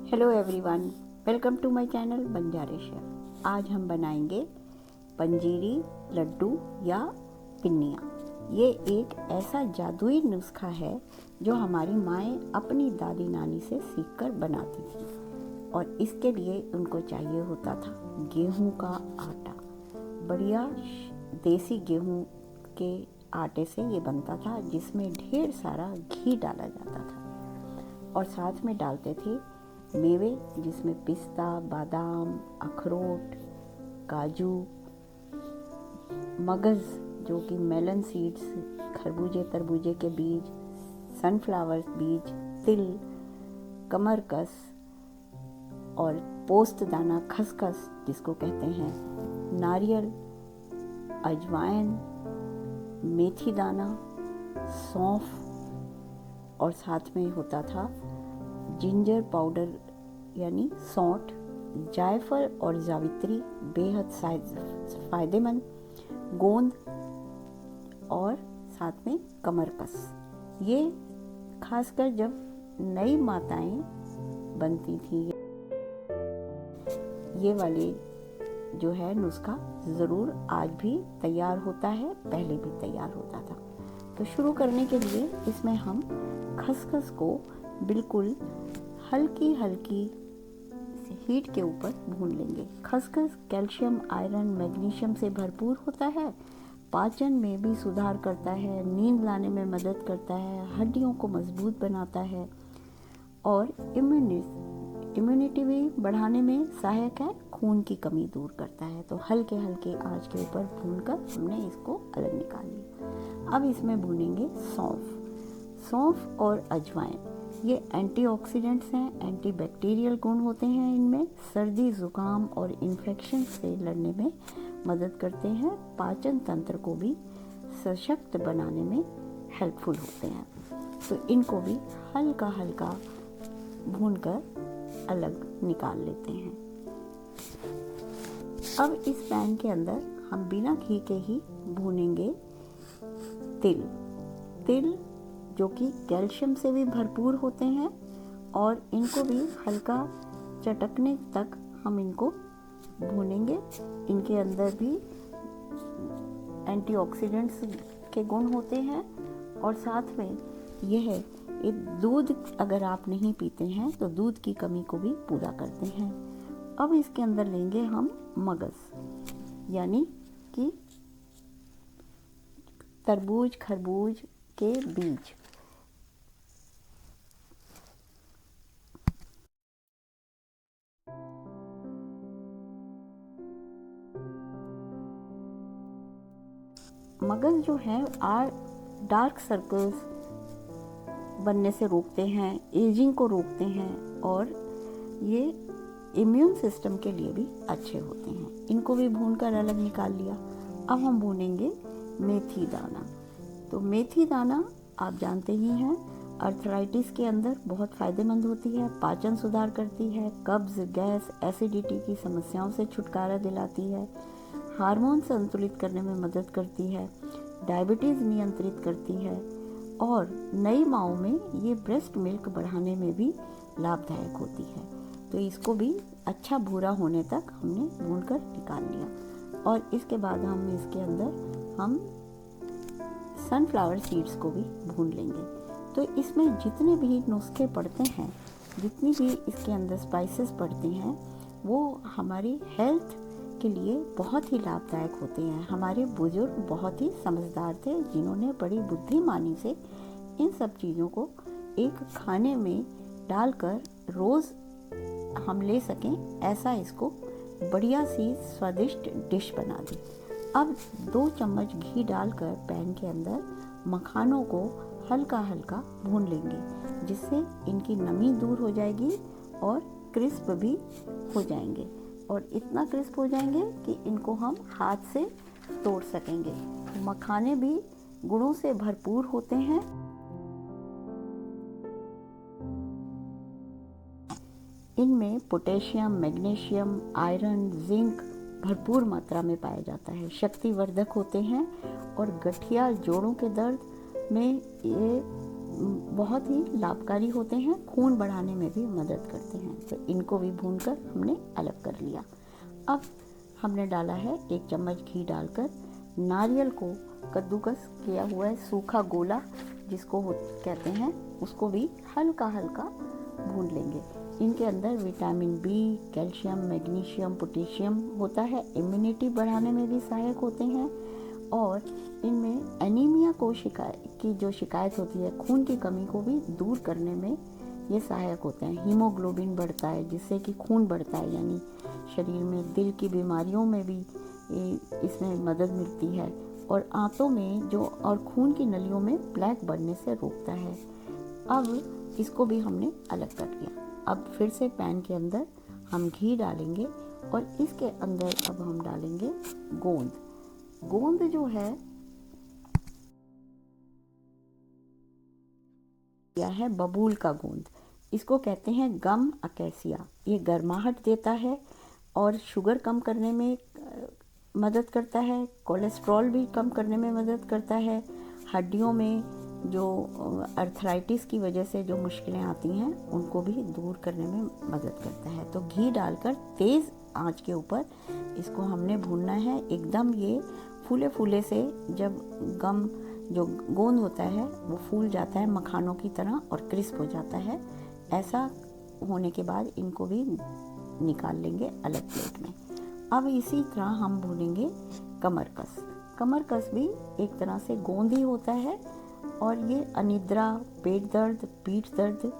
Hello everyone, welcome to my channel Banjare chef. आज हम बनाएंगे पंजीरी लड्डू या पिन्नियाँ। ये एक ऐसा जादुई नुस्खा है जो हमारी माएँ अपनी दादी नानी से सीखकर बनाती थी और इसके लिए उनको चाहिए होता था गेहूं का आटा। बढ़िया देसी गेहूं के आटे से ये बनता था, जिसमें ढेर सारा घी डाला जाता था और साथ में डालते थे मेवे, जिसमें पिस्ता, बादाम, अखरोट, काजू, मगज़ जो कि मेलन सीड्स, खरबूजे तरबूजे के बीज, सनफ्लावर बीज, तिल, कमरकस और पोस्त दाना, खसखस जिसको कहते हैं, नारियल, अजवाइन, मेथी दाना, सौंफ और साथ में होता था जिंजर पाउडर यानी सौंठ, जायफल और जावित्री बेहद फ़ायदेमंद, गोंद और साथ में कमरकस। ये खासकर जब नई माताएं बनती थी, ये वाले जो है नुस्खा ज़रूर आज भी तैयार होता है, पहले भी तैयार होता था। तो शुरू करने के लिए इसमें हम खसखस को बिल्कुल हल्की हल्की हीट के ऊपर भून लेंगे। खसखस कैल्शियम, आयरन, मैग्नीशियम से भरपूर होता है, पाचन में भी सुधार करता है, नींद लाने में मदद करता है, हड्डियों को मजबूत बनाता है और इम्यूनिटी भी बढ़ाने में सहायक है, खून की कमी दूर करता है। तो हल्के हल्के आंच के ऊपर भूनकर हमने इसको अलग निकाल लिया। अब इसमें भूनेंगे सौंफ और अजवाइन। ये एंटीऑक्सीडेंट्स हैं, एंटीबैक्टीरियल गुण होते हैं इनमें, सर्दी, जुकाम और इन्फेक्शन से लड़ने में मदद करते हैं, पाचन तंत्र को भी सशक्त बनाने में हेल्पफुल होते हैं। तो इनको भी हल्का हल्का भूनकर अलग निकाल लेते हैं। अब इस पैन के अंदर हम बिना घी के ही भूनेंगे तिल जो कि कैल्शियम से भी भरपूर होते हैं और इनको भी हल्का चटकने तक हम इनको भूनेंगे। इनके अंदर भी एंटीऑक्सीडेंट्स के गुण होते हैं और साथ में यह एक दूध, अगर आप नहीं पीते हैं तो दूध की कमी को भी पूरा करते हैं। अब इसके अंदर लेंगे हम मगज़ यानी कि तरबूज, खरबूज के बीज। मगज़ जो है डार्क सर्कल्स बनने से रोकते हैं, एजिंग को रोकते हैं और ये इम्यून सिस्टम के लिए भी अच्छे होते हैं। इनको भी भूनकर अलग निकाल लिया। अब हम भूनेंगे मेथी दाना। तो मेथी दाना आप जानते ही हैं, अर्थराइटिस के अंदर बहुत फ़ायदेमंद होती है, पाचन सुधार करती है, कब्ज़, गैस, एसिडिटी की समस्याओं से छुटकारा दिलाती है, हार्मोन संतुलित करने में मदद करती है, डायबिटीज़ नियंत्रित करती है और नई माँओं में ये ब्रेस्ट मिल्क बढ़ाने में भी लाभदायक होती है। तो इसको भी अच्छा भूरा होने तक हमने भूनकर निकाल लिया और इसके बाद इसके अंदर हम सनफ्लावर सीड्स को भी भून लेंगे। तो इसमें जितने भी नुस्खे पड़ते हैं, जितनी भी इसके अंदर स्पाइसेस पड़ते हैं, वो हमारी हेल्थ के लिए बहुत ही लाभदायक होते हैं। हमारे बुजुर्ग बहुत ही समझदार थे, जिन्होंने बड़ी बुद्धिमानी से इन सब चीज़ों को एक खाने में डालकर रोज़ हम ले सकें, ऐसा इसको बढ़िया सी स्वादिष्ट डिश बना दी। अब 2 चम्मच घी डालकर पैन के अंदर मखानों को हल्का हल्का भून लेंगे, जिससे इनकी नमी दूर हो जाएगी और क्रिस्प भी हो जाएंगे और इतना क्रिस्प हो जाएंगे कि इनको हम हाथ से तोड़ सकेंगे। मखाने भी गुणों से भरपूर होते हैं। इनमें पोटेशियम, मैग्नीशियम, आयरन, जिंक भरपूर मात्रा में पाया जाता है, शक्तिवर्धक होते हैं और गठिया, जोड़ों के दर्द में ये बहुत ही लाभकारी होते हैं, खून बढ़ाने में भी मदद करते हैं। तो इनको भी भूनकर हमने अलग कर लिया। अब हमने डाला है 1 चम्मच घी डालकर नारियल को कद्दूकस किया हुआ है, सूखा गोला जिसको कहते हैं, उसको भी हल्का हल्का भून लेंगे। इनके अंदर vitamin B, calcium, magnesium, potassium होता है, इम्यूनिटी बढ़ाने में भी सहायक होते हैं और इनमें एनीमिया की जो शिकायत होती है, खून की कमी को भी दूर करने में ये सहायक होते हैं। हीमोग्लोबिन बढ़ता है जिससे कि खून बढ़ता है, यानी शरीर में दिल की बीमारियों में भी इसमें मदद मिलती है और आंतों में जो और खून की नलियों में प्लेक बढ़ने से रोकता है। अब इसको भी हमने अलग कर लिया। अब फिर से पैन के अंदर हम घी डालेंगे और इसके अंदर अब हम डालेंगे गोंद। गोंद जो है यह है बबूल का गोंद, इसको कहते हैं गम अकेसिया। ये गर्माहट देता है और शुगर कम करने में मदद करता है, कोलेस्ट्रॉल भी कम करने में मदद करता है, हड्डियों में जो अर्थराइटिस की वजह से जो मुश्किलें आती हैं उनको भी दूर करने में मदद करता है। तो घी डालकर तेज़ आंच के ऊपर इसको हमने भूनना है एकदम। ये फूले फूले से जब गम जो गोंद होता है वो फूल जाता है मखानों की तरह और क्रिस्प हो जाता है, ऐसा होने के बाद इनको भी निकाल लेंगे अलग प्लेट में। अब इसी तरह हम भूनेंगे कमरकस। कमरकस भी एक तरह से गोंद ही होता है और ये अनिद्रा, पेट दर्द, पीठ दर्द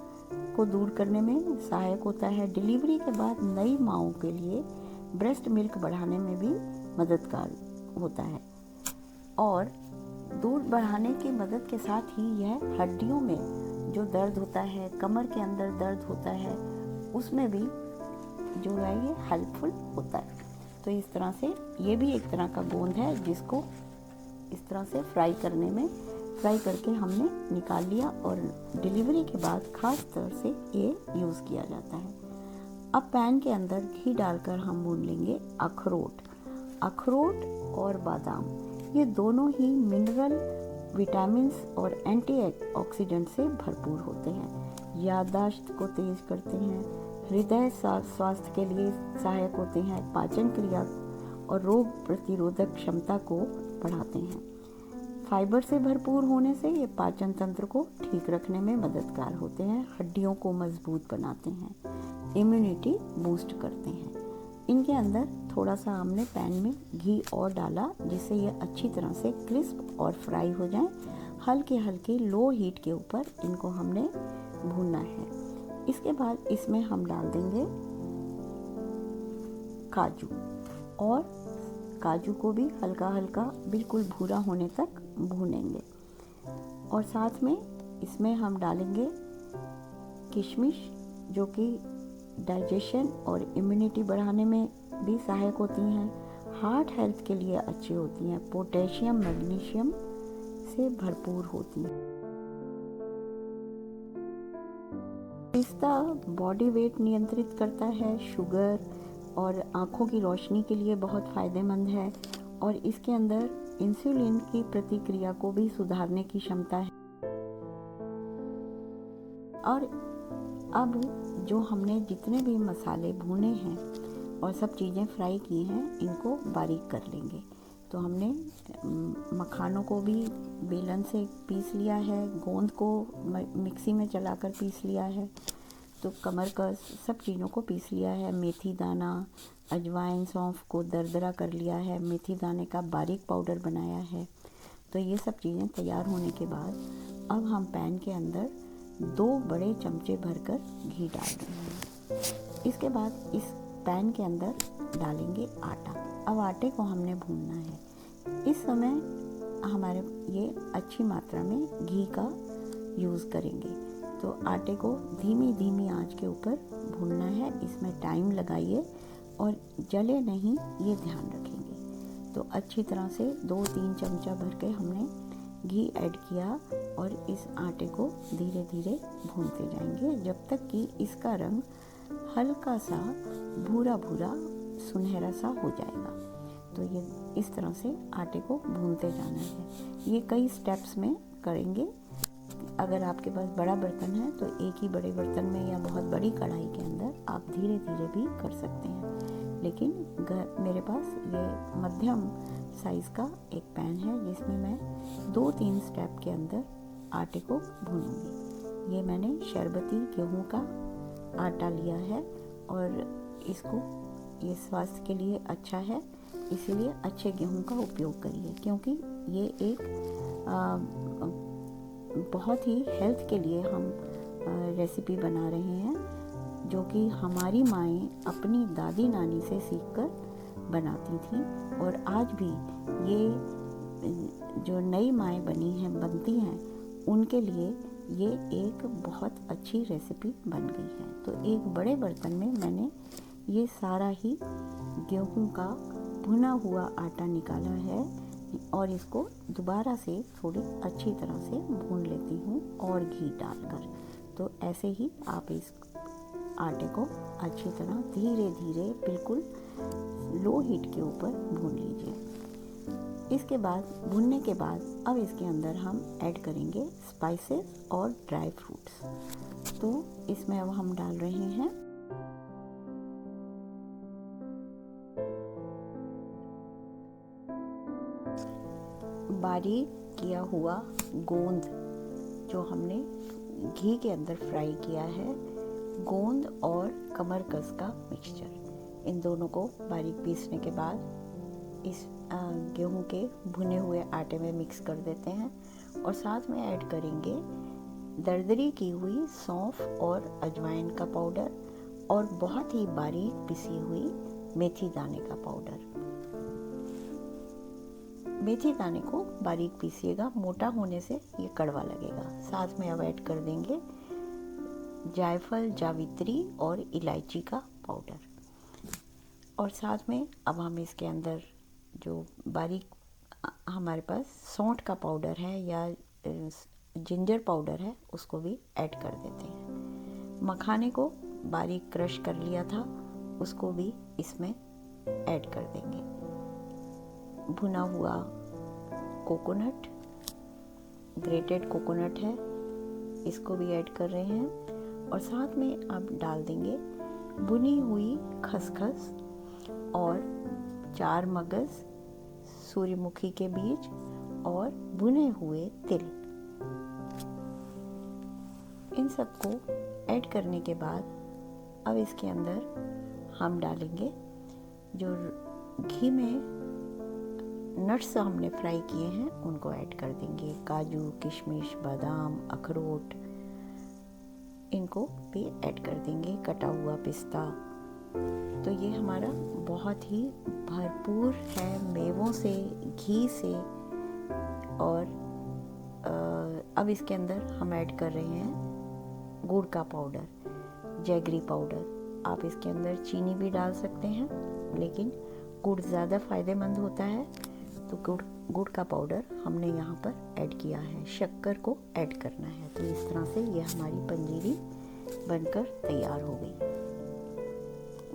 को दूर करने में सहायक होता है। डिलीवरी के बाद नई माँओं के लिए ब्रेस्ट मिल्क बढ़ाने में भी मददगार होता है और दूध बढ़ाने की मदद के साथ ही यह हड्डियों में जो दर्द होता है, कमर के अंदर दर्द होता है, उसमें भी जो है ये हेल्पफुल होता है। तो इस तरह से ये भी एक तरह का गोंद है जिसको इस तरह से फ्राई करके हमने निकाल लिया और डिलीवरी के बाद खास तौर से ये यूज़ किया जाता है। अब पैन के अंदर घी डालकर हम भून लेंगे अखरोट और बादाम। ये दोनों ही मिनरल, विटामिन्स और एंटीऑक्सीडेंट से भरपूर होते हैं, याददाश्त को तेज करते हैं, हृदय स्वास्थ्य के लिए सहायक होते हैं, पाचन क्रिया और रोग प्रतिरोधक क्षमता को बढ़ाते हैं। फाइबर से भरपूर होने से ये पाचन तंत्र को ठीक रखने में मददगार होते हैं, हड्डियों को मजबूत बनाते हैं, इम्यूनिटी बूस्ट करते हैं। इनके अंदर थोड़ा सा हमने पैन में घी और डाला जिससे ये अच्छी तरह से क्रिस्प और फ्राई हो जाएं। हल्के लो हीट के ऊपर इनको हमने भूनना है। इसके बाद इसमें हम डाल देंगे काजू और काजू को भी हल्का बिल्कुल भूरा होने तक भूनेंगे और साथ में इसमें हम डालेंगे किशमिश जो कि डाइजेशन और इम्यूनिटी बढ़ाने में भी सहायक होती हैं, हार्ट हेल्थ के लिए अच्छी होती हैं, पोटेशियम मैग्नीशियम से भरपूर होती हैं। पिस्ता बॉडी वेट नियंत्रित करता है, शुगर और आँखों की रोशनी के लिए बहुत फ़ायदेमंद है और इसके अंदर इंसुलिन की प्रतिक्रिया को भी सुधारने की क्षमता है। और अब जो हमने जितने भी मसाले भुने हैं और सब चीज़ें फ्राई की हैं इनको बारीक कर लेंगे। तो हमने मखानों को भी बेलन से पीस लिया है, गोंद को मिक्सी में चलाकर पीस लिया है, तो कमरकस सब चीज़ों को पीस लिया है, मेथी दाना, अजवाइन, सौंफ को दरदरा कर लिया है, मेथी दाने का बारीक पाउडर बनाया है। तो ये सब चीज़ें तैयार होने के बाद अब हम पैन के अंदर 2 बड़े चमचे भरकर घी डाल रहे हैं। इसके बाद इस पैन के अंदर डालेंगे आटा। अब आटे को हमने भूनना है। इस समय हमारे ये अच्छी मात्रा में घी का यूज़ करेंगे, तो आटे को धीमी आंच के ऊपर भूनना है। इसमें टाइम लगाइए और जले नहीं, ये ध्यान रखेंगे। तो अच्छी तरह से 2-3 चमचा भर के हमने घी ऐड किया और इस आटे को धीरे धीरे भूनते जाएंगे जब तक कि इसका रंग हल्का सा भूरा सुनहरा सा हो जाएगा। तो ये इस तरह से आटे को भूनते जाना है। ये कई स्टेप्स में करेंगे। अगर आपके पास बड़ा बर्तन है तो एक ही बड़े बर्तन में या बहुत बड़ी कढ़ाई के अंदर आप धीरे धीरे भी कर सकते हैं। लेकिन मेरे पास ये मध्यम साइज़ का एक पैन है जिसमें मैं 2-3 स्टेप के अंदर आटे को भूनूंगी। ये मैंने शरबती गेहूं का आटा लिया है और इसको ये स्वास्थ्य के लिए अच्छा है, इसीलिए अच्छे गेहूं का उपयोग करिए, क्योंकि ये एक बहुत ही हेल्थ के लिए हम रेसिपी बना रहे हैं, जो कि हमारी माएँ अपनी दादी नानी से सीखकर बनाती थी। और आज भी ये जो नई माएँ बनती हैं उनके लिए ये एक बहुत अच्छी रेसिपी बन गई है। तो एक बड़े बर्तन में मैंने ये सारा ही गेहूं का भुना हुआ आटा निकाला है और इसको दोबारा से थोड़ी अच्छी तरह से भून लेती हूँ और घी डालकर। तो ऐसे ही आप इस आटे को अच्छी तरह धीरे धीरे बिल्कुल लो हीट के ऊपर भून लीजिए। इसके बाद भूनने के बाद अब इसके अंदर हम ऐड करेंगे स्पाइसेस और ड्राई फ्रूट्स। तो इसमें अब हम डाल रहे हैं बारीक किया हुआ गोंद, जो हमने घी के अंदर फ्राई किया है, गोंद और कमरकस का मिक्सचर। इन दोनों को बारीक पीसने के बाद इस गेहूं के भुने हुए आटे में मिक्स कर देते हैं और साथ में ऐड करेंगे दरदरी की हुई सौंफ और अजवाइन का पाउडर और बहुत ही बारीक पिसी हुई मेथी दाने का पाउडर। मेथी दाने को बारीक पीसिएगा, मोटा होने से ये कड़वा लगेगा। साथ में अब ऐड कर देंगे जायफल, जावित्री और इलायची का पाउडर। और साथ में अब हम इसके अंदर जो बारीक हमारे पास सौंठ का पाउडर है या जिंजर पाउडर है उसको भी ऐड कर देते हैं। मखाने को बारीक क्रश कर लिया था, उसको भी इसमें ऐड कर देंगे। भुना हुआ कोकोनट, ग्रेटेड कोकोनट है, इसको भी ऐड कर रहे हैं। और साथ में अब डाल देंगे भुनी हुई खसखस और 4 मगज, सूर्यमुखी के बीज और भुने हुए तिल। इन सबको ऐड करने के बाद अब इसके अंदर हम डालेंगे जो घी में नट्स हमने फ्राई किए हैं उनको ऐड कर देंगे। काजू, किशमिश, बादाम, अखरोट, इनको भी ऐड कर देंगे, कटा हुआ पिस्ता। तो ये हमारा बहुत ही भरपूर है मेवों से, घी से। और अब इसके अंदर हम ऐड कर रहे हैं गुड़ का पाउडर, जैगरी पाउडर। आप इसके अंदर चीनी भी डाल सकते हैं, लेकिन गुड़ ज़्यादा फ़ायदेमंद होता है, तो गुड़ का पाउडर हमने यहाँ पर ऐड किया है। शक्कर को ऐड करना है। तो इस तरह से ये हमारी पंजीरी बनकर तैयार हो गई।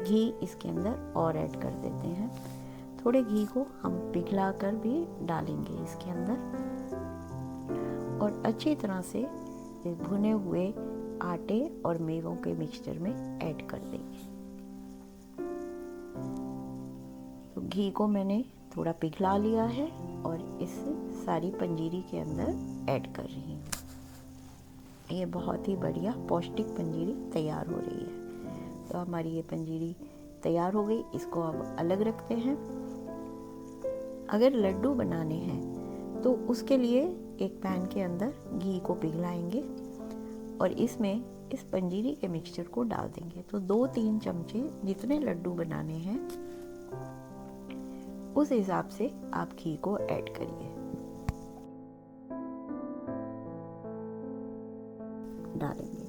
घी इसके अंदर और ऐड कर देते हैं। थोड़े घी को हम पिघला कर भी डालेंगे इसके अंदर और अच्छी तरह से इस भुने हुए आटे और मेवों के मिक्सचर में ऐड कर देंगे। तो घी को मैंने थोड़ा पिघला लिया है और इस सारी पंजीरी के अंदर ऐड कर रही हूँ। ये बहुत ही बढ़िया पौष्टिक पंजीरी तैयार हो रही है। तो हमारी ये पंजीरी तैयार हो गई। इसको अब अलग रखते हैं। अगर लड्डू बनाने हैं तो उसके लिए एक पैन के अंदर घी को पिघलाएंगे और इसमें इस पंजीरी के मिक्सचर को डाल देंगे। तो 2-3 चमचे जितने लड्डू बनाने हैं उस हिसाब से आप घी को ऐड करिए। डालेंगे।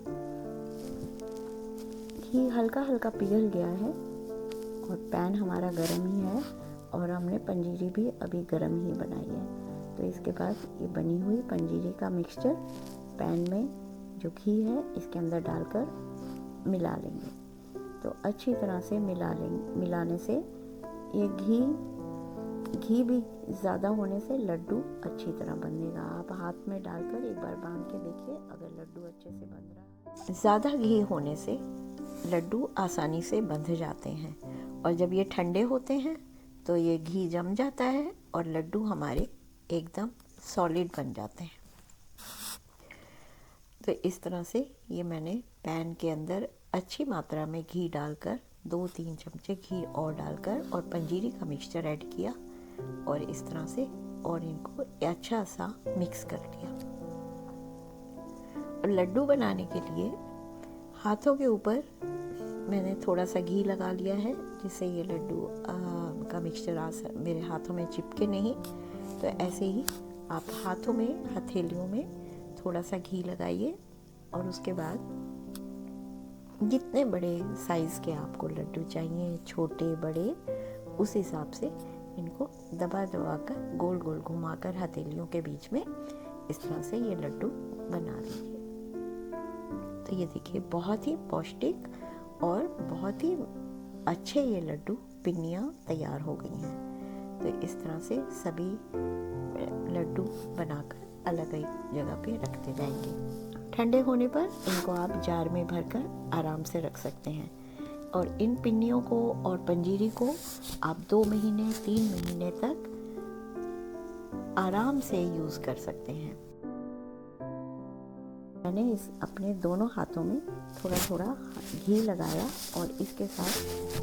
घी हल्का हल्का पिघल गया है और पैन हमारा गरम ही है और हमने पंजीरी भी अभी गरम ही बनाई है। तो इसके बाद ये बनी हुई पंजीरी का मिक्सचर पैन में जो घी है इसके अंदर डालकर मिला लेंगे। तो अच्छी तरह से मिलाने से ये घी घी भी ज़्यादा होने से लड्डू अच्छी तरह बनेगा। आप हाथ में डालकर एक बार बांध के देखिए, अगर लड्डू अच्छे से बन रहा है। ज़्यादा घी होने से लड्डू आसानी से बंध जाते हैं, और जब ये ठंडे होते हैं तो ये घी जम जाता है और लड्डू हमारे एकदम सॉलिड बन जाते हैं। तो इस तरह से ये मैंने पैन के अंदर अच्छी मात्रा में घी डालकर 2-3 चमचे घी और डालकर और पंजीरी का मिक्सचर ऐड किया, और इस तरह से और इनको अच्छा सा मिक्स कर लिया। और लड्डू बनाने के लिए हाथों के ऊपर मैंने थोड़ा सा घी लगा लिया है, जिससे ये लड्डू का मिक्सचर मेरे हाथों में चिपके नहीं। तो ऐसे ही आप हाथों में, हथेलियों में थोड़ा सा घी लगाइए, और उसके बाद जितने बड़े साइज़ के आपको लड्डू चाहिए, छोटे बड़े, उस हिसाब से इनको दबा दबा कर गोल गोल घुमाकर हथेलियों के बीच में इस तरह से ये लड्डू बना लीजिए। तो ये देखिए, बहुत ही पौष्टिक और बहुत ही अच्छे ये लड्डू पिन्नियाँ तैयार हो गई हैं। तो इस तरह से सभी लड्डू बनाकर अलग अलग जगह पे रखते जाएंगे। ठंडे होने पर इनको आप जार में भरकर आराम से रख सकते हैं, और इन पिन्नियों को और पंजीरी को आप 2 महीने 3 महीने तक आराम से यूज़ कर सकते हैं। मैंने इस अपने दोनों हाथों में थोड़ा थोड़ा घी लगाया, और इसके साथ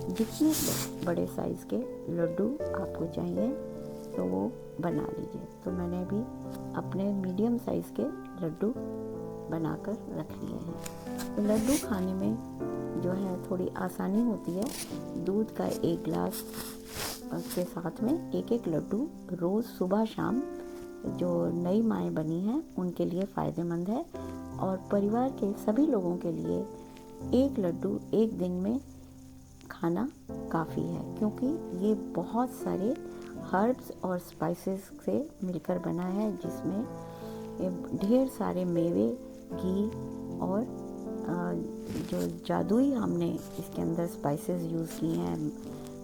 जितने बड़े साइज़ के लड्डू आपको चाहिए तो वो बना लीजिए। तो मैंने भी अपने मीडियम साइज़ के लड्डू बनाकर रख लिए हैं। तो लड्डू खाने में जो है थोड़ी आसानी होती है। दूध का 1 गिलास के साथ में एक लड्डू रोज़ सुबह शाम जो नई माएँ बनी हैं उनके लिए फ़ायदेमंद है, और परिवार के सभी लोगों के लिए 1 लड्डू 1 दिन में खाना काफ़ी है, क्योंकि ये बहुत सारे हर्ब्स और स्पाइसेस से मिलकर बना है, जिसमें ढेर सारे मेवे, घी और जो जादुई हमने इसके अंदर स्पाइसेस यूज़ किए हैं,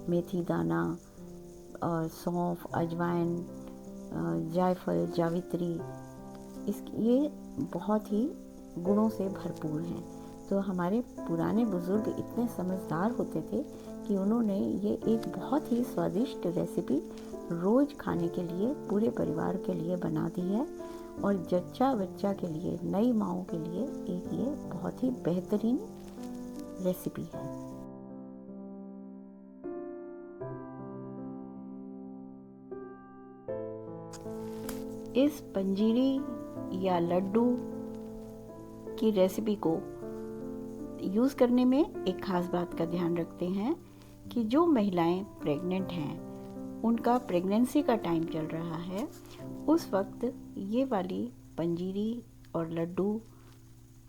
मेथी दाना और सौंफ, अजवाइन, जायफल, जावित्री, ये बहुत ही गुणों से भरपूर हैं। तो हमारे पुराने बुज़ुर्ग इतने समझदार होते थे कि उन्होंने ये एक बहुत ही स्वादिष्ट रेसिपी रोज़ खाने के लिए पूरे परिवार के लिए बना दी है, और जच्चा बच्चा के लिए, नई माँओं के लिए एक ये बहुत ही बेहतरीन रेसिपी है। इस पंजीरी या लड्डू की रेसिपी को यूज़ करने में एक ख़ास बात का ध्यान रखते हैं कि जो महिलाएं प्रेग्नेंट हैं, उनका प्रेगनेंसी का टाइम चल रहा है, उस वक्त ये वाली पंजीरी और लड्डू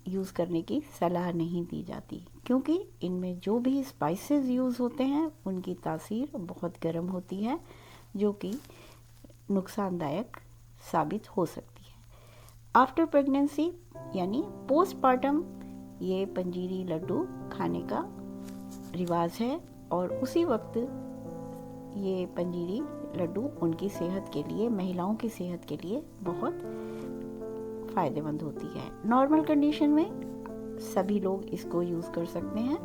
यूज़ करने की सलाह नहीं दी जाती, क्योंकि इनमें जो भी स्पाइसेस यूज़ होते हैं उनकी तासीर बहुत गर्म होती है, जो कि नुकसानदायक साबित हो सकती है। आफ्टर प्रेगनेंसी यानी पोस्टपार्टम ये पंजीरी लड्डू खाने का रिवाज है, और उसी वक्त ये पंजीरी लड्डू उनकी सेहत के लिए, महिलाओं की सेहत के लिए बहुत फ़ायदेमंद होती है। नॉर्मल कंडीशन में सभी लोग इसको यूज़ कर सकते हैं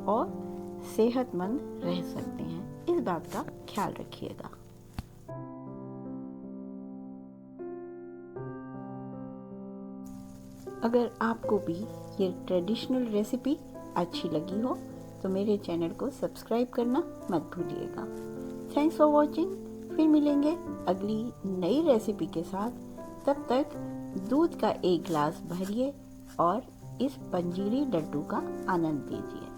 और सेहतमंद रह सकते हैं, इस बात का ख्याल रखिएगा। अगर आपको भी ये ट्रेडिशनल रेसिपी अच्छी लगी हो तो मेरे चैनल को सब्सक्राइब करना मत भूलिएगा। Thanks for watching. फिर मिलेंगे अगली नई रेसिपी के साथ। तब तक दूध का 1 गिलास भरिए और इस पंजीरी लड्डू का आनंद लीजिए।